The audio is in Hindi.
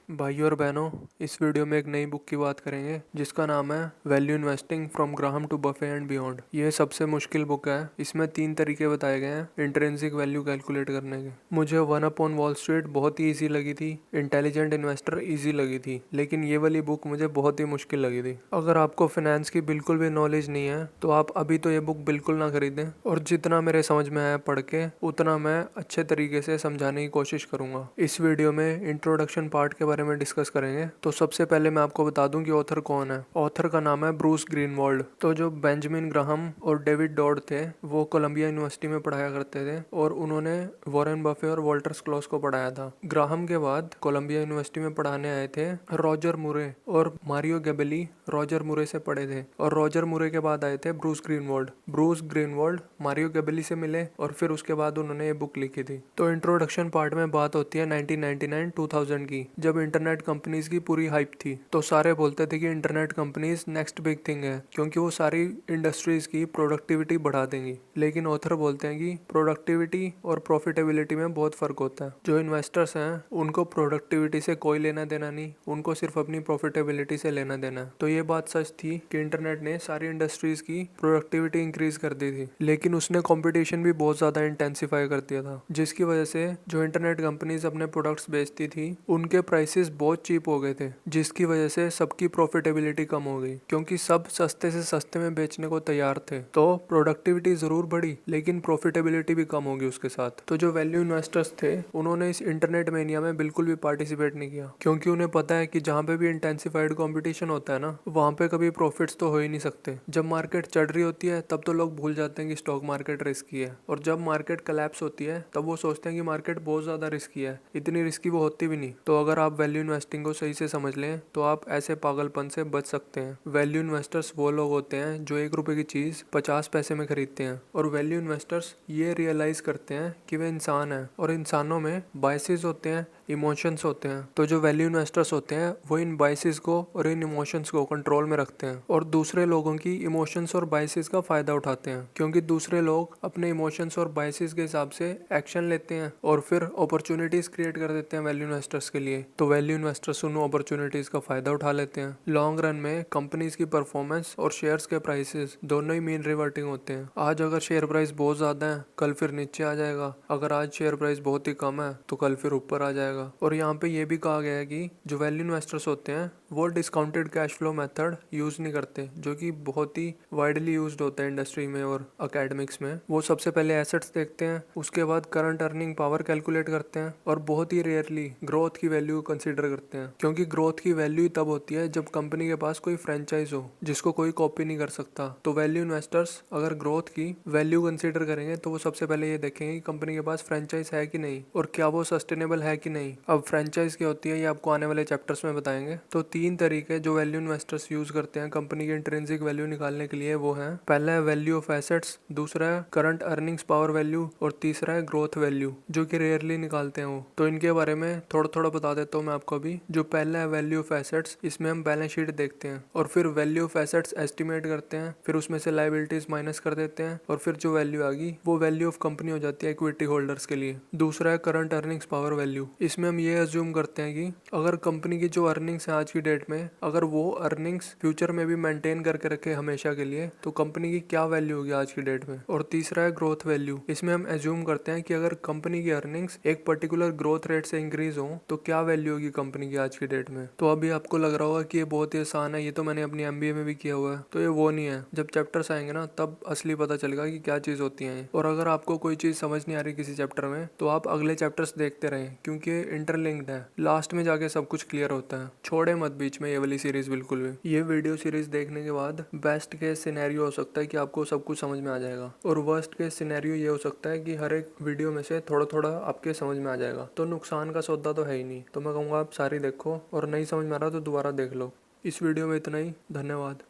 भाइयों और बहनों, इस वीडियो में एक नई बुक की बात करेंगे जिसका नाम है value investing from Graham to Buffett and beyond. ये सबसे मुश्किल बुक है। इसमें 3 तरीके बताए गए हैं इंट्रिंसिक वैल्यू कैलकुलेट करने के। मुझे वन अपॉन वॉल स्ट्रीट बहुत ही ईजी लगी थी, इंटेलिजेंट इन्वेस्टर ईजी लगी थी, लेकिन ये वाली बुक मुझे बहुत ही मुश्किल लगी थी। अगर आपको फाइनेंस की बिल्कुल भी नॉलेज नहीं है तो आप अभी तो ये बुक बिल्कुल ना खरीदें, और जितना मेरे समझ में आया पढ़ के उतना मैं अच्छे तरीके से समझाने की कोशिश करूंगा। इस वीडियो में इंट्रोडक्शन पार्ट के बारे में डिस्कस करेंगे। तो सबसे पहले मैं आपको बता दूं कि ऑथर कौन है। ऑथर का नाम है ब्रूस ग्रीनवॉल्ड। तो जो बेंजामिन ग्राहम और डेविड डॉड थे वो कोलंबिया यूनिवर्सिटी में पढ़ाया करते थे, और उन्होंने वॉरेन बफे और वॉल्टर स्क्लॉस को पढ़ाया था। ग्राहम के बाद कोलंबिया यूनिवर्सिटी में पढ़ाने आए थे रॉजर मुरे और मारियो गैबेली। रॉजर मुरे से पढ़े थे, और रॉजर मुरे के बाद आए थे ब्रूस ग्रीनवॉल्ड। ब्रूस ग्रीनवॉल्ड मारियो गैबेली से मिले और फिर उसके बाद उन्होंने ये बुक लिखी थी। तो इंट्रोडक्शन पार्ट में बात होती है 1999-2000 की, जब इंटरनेट कंपनीज की पूरी हाइप थी। तो सारे बोलते थे कि internet companies next big thing है, क्योंकि वो सारी इंडस्ट्रीज की प्रोडक्टिविटी बढ़ा देंगी। लेकिन ऑथर बोलते हैं कि प्रोडक्टिविटी और प्रॉफिटेबिलिटी में बहुत फर्क होता है। जो इन्वेस्टर्स हैं उनको प्रोडक्टिविटी से कोई लेना देना नहीं, उनको सिर्फ अपनी प्रॉफिटेबिलिटी से लेना देना है। तो ये बात सच थी कि इंटरनेट ने सारी इंडस्ट्रीज की प्रोडक्टिविटी इंक्रीज कर दी थी, लेकिन उसने कंपटीशन भी बहुत ज्यादा इंटेंसिफाई कर दिया था, जिसकी वजह से जो इंटरनेट कंपनीज अपने प्रोडक्ट्स बेचती थी उनके प्राइसेस बहुत चीप हो गए थे, जिसकी वजह से सबकी प्रॉफिटेबिलिटी कम हो गई, क्योंकि सब सस्ते से सस्ते में बेचने को तैयार थे। तो प्रोडक्टिविटी जरूर बढ़ी, लेकिन प्रॉफिटेबिलिटी भी कम होगी उसके साथ। तो जो वैल्यू इन्वेस्टर्स थे उन्होंने इस इंटरनेट मेनिया में बिल्कुल भी पार्टिसिपेट नहीं किया, क्योंकि उन्हें पता है कि जहाँ पे भी इंटेंसिफाइड कॉम्पिटिशन होता है ना, वहाँ पे कभी प्रॉफिट्स तो हो ही नहीं सकते। जब मार्केट चढ़ रही होती है तब तो लोग भूल जाते हैं कि स्टॉक मार्केट रिस्की है, और जब मार्केट कोलैप्स होती है तब वो सोचते हैं कि मार्केट बहुत ज्यादा रिस्की है। इतनी रिस्की वो होती भी नहीं। तो अगर आप वैल्यू इन्वेस्टिंग को सही से समझ लें तो आप ऐसे पागलपन से बच सकते हैं। वैल्यू इन्वेस्टर्स वो लोग होते हैं जो 1 रुपए की चीज 50 पैसे में खरीदते हैं, और वैल्यू इन्वेस्टर्स ये रियलाइज करते हैं कि वे इंसान हैं, और इंसानों में बायसेस होते हैं, इमोशंस होते हैं। तो जो वैल्यू इन्वेस्टर्स होते हैं वो इन बायसेस को और इन इमोशंस को कंट्रोल में रखते हैं, और दूसरे लोगों की इमोशंस और बायसेस का फायदा उठाते हैं, क्योंकि दूसरे लोग अपने इमोशंस और बायसेस के हिसाब से एक्शन लेते हैं और फिर अपॉर्चुनिटीज क्रिएट कर देते हैं वैल्यू इन्वेस्टर्स के लिए। तो वैल्यू इन्वेस्टर्स उन अपॉर्चुनिटीज का फायदा उठा लेते हैं। लॉन्ग रन में कंपनीज की परफॉर्मेंस और शेयर्स के प्राइसेस दोनों ही मीन रिवर्टिंग होते हैं। आज अगर शेयर प्राइस बहुत ज्यादा है कल फिर नीचे आ जाएगा, अगर आज शेयर प्राइस बहुत ही कम है तो कल फिर ऊपर आ जाएगा। और यहाँ पे ये भी कहा गया है कि जो वैल्यू इन्वेस्टर्स होते हैं वो discounted cash flow method use नहीं करते, जो कि बहुत ही वाइडली यूज्ड होता है इंडस्ट्री में और अकेडमिक्स में। वो सबसे पहले एसेट्स देखते हैं, उसके बाद करंट अर्निंग पावर कैलकुलेट करते हैं, और बहुत ही रेयरली ग्रोथ की वैल्यू कंसीडर करते हैं, क्योंकि ग्रोथ की वैल्यू तब होती है जब कंपनी के पास कोई फ्रेंचाइज हो जिसको कोई कॉपी नहीं कर सकता। तो वैल्यू इन्वेस्टर्स अगर ग्रोथ की वैल्यू कंसीडर करेंगे तो वो सबसे पहले ये देखेंगे कि कंपनी के पास फ्रेंचाइज है कि नहीं, और क्या वो सस्टेनेबल है कि नहीं। अब फ्रेंचाइज क्या होती है ये आपको आने वाले चैप्टर्स में बताएंगे। तो 3 तरीके जो वैल्यू इन्वेस्टर्स यूज करते हैं कंपनी की इंट्रिंसिक वैल्यू निकालने के लिए वो है, पहला है वैल्यू ऑफ एसेट्स, दूसरा है करंट अर्निंग्स पावर वैल्यू, और तीसरा है ग्रोथ वैल्यू, जो कि रेयरली निकालते हैं वो। तो इनके बारे में थोड़ा थोड़ा बता देता हूँ मैं आपको अभी। जो पहला है वैल्यू ऑफ एसेट्स, इसमें हम बैलेंस शीट देखते हैं और फिर वैल्यू ऑफ एसेट्स एस्टिमेट करते हैं, फिर उसमें से लायबिलिटीज माइनस कर देते हैं, और फिर जो वैल्यू आ गई वो वैल्यू ऑफ कंपनी हो जाती है इक्विटी होल्डर्स के लिए। दूसरा है करंट अर्निंग्स पावर वैल्यू, इसमें हम ये अज्यूम करते हैं कि अगर कंपनी की जो अर्निंग्स है आज की डेट में, अगर वो अर्निंग्स फ्यूचर में भी मेंटेन करके रखे हमेशा के लिए, तो कंपनी की क्या वैल्यू होगी आज की डेट में। और तीसरा है ग्रोथ वैल्यू, इसमें हम एज्यूम करते हैं कि अगर कंपनी की अर्निंग्स एक पर्टिकुलर ग्रोथ रेट से इंक्रीज हो तो क्या वैल्यू होगी कंपनी की आज की डेट में। तो अभी आपको लग रहा होगा कि ये बहुत ही आसान है, ये तो मैंने अपनी एमबीए में भी किया हुआ है। तो ये वो नहीं है, जब चैप्टर्स आएंगे ना तब असली पता चलेगा कि क्या चीज होती है। और अगर आपको कोई चीज समझ नहीं आ रही किसी चैप्टर में तो आप अगले चैप्टर्स देखते रहें, क्योंकि ये इंटरलिंक्ड है, लास्ट में जाके सब कुछ क्लियर होता है। छोड़े मत बीच में ये वाली सीरीज बिल्कुल भी। ये वीडियो सीरीज देखने के बाद बेस्ट केस सिनेरियो हो सकता है कि आपको सब कुछ समझ में आ जाएगा, और वर्स्ट केस सिनेरियो ये हो सकता है कि हर एक वीडियो में से थोड़ा थोड़ा आपके समझ में आ जाएगा। तो नुकसान का सौदा तो है ही नहीं। तो मैं कहूँगा आप सारी देखो, और नहीं समझ में आ रहा तो दोबारा देख लो। इस वीडियो में इतना ही। धन्यवाद।